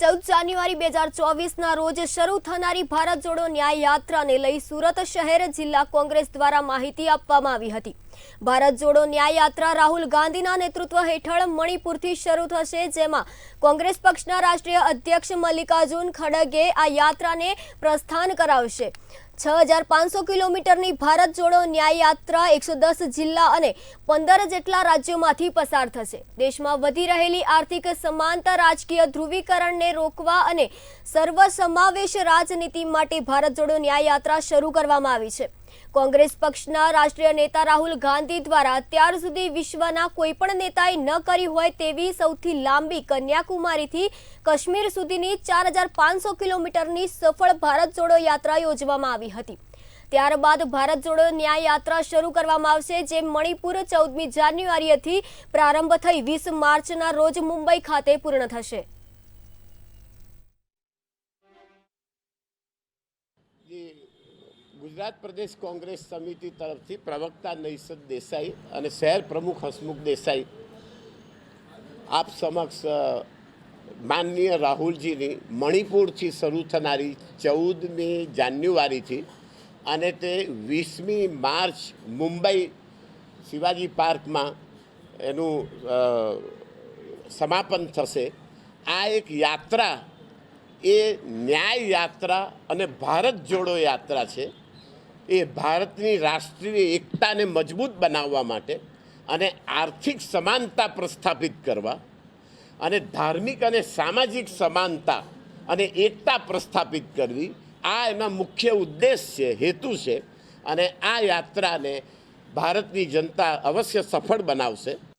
14 જાન્યુઆરી 2024ના રોજ શરૂ થનારી ભારત જોડો ન્યાય યાત્રાને લઈ સુરત શહેર જિલ્લા કોંગ્રેસ દ્વારા માહિતી આપવામાં આવી હતી। ભારત જોડો ન્યાય યાત્રા રાહુલ ગાંધીના નેતૃત્વ હેઠળ મણિપુરથી શરૂ થશે, જેમાં કોંગ્રેસ પક્ષના રાષ્ટ્રીય અધ્યક્ષ મલ્લિકાર્જુન ખડગે આ યાત્રાને પ્રસ્થાન કરાવશે। 6500 કિલોમીટરની ભારત જોડો ન્યાય યાત્રા 110 જિલ્લા અને 15 જેટલા રાજ્યોમાંથી પસાર થશે। દેશમાં વધી રહેલી આર્થિક સમાનતા, રાજકીય ધ્રુવીકરણને રોકવા અને સર્વસમાવેશ રાજનીતિ માટે ભારત જોડો ન્યાય યાત્રા શરૂ કરવામાં આવી છે। કોંગ્રેસ પક્ષના રાષ્ટ્રીય નેતા રાહુલ ગાંધી દ્વારા અત્યાર સુધી વિશ્વના કોઈપણ નેતાએ ન કરી હોય તેવી સૌથી લાંબી કન્યાકુમારીથી કાશ્મીર સુધીની 4500 કિલોમીટરની સફળ ભારત જોડો યાત્રા યોજવામાં આવી હતી। ત્યારબાદ ભારત જોડો ન્યાય યાત્રા શરૂ કરવામાં આવશે, જે મણિપુર 14મી જાન્યુઆરીથી પ્રારંભ થઈ 20 માર્ચના રોજ મુંબઈ ખાતે પૂર્ણ થશે। गुजरात प्रदेश कांग्रेस समिति तरफ थी प्रवक्ता नैसद देसाई और शहर प्रमुख हसमुख देसाई आप समक्ष माननीय राहुल जी मणिपुर थी शुरू थनारी 14મી જાન્યુઆરી थी અને તે 20મી માર્ચ मुंबई शिवाजी पार्क में एनु समापन थशे। आ एक यात्रा ए न्याय यात्रा अने भारत जोड़ो यात्रा है। ये भारतनी राष्ट्रीय एकता ने मजबूत बनाववा माटे अने आर्थिक समानता प्रस्थापित करवा अने धार्मिक अने सामाजिक समानता अने एकता प्रस्थापित करवी आ एना मुख्य उद्देश्य हेतु है। अने आ यात्रा ने भारतनी जनता अवश्य सफल बनावशे।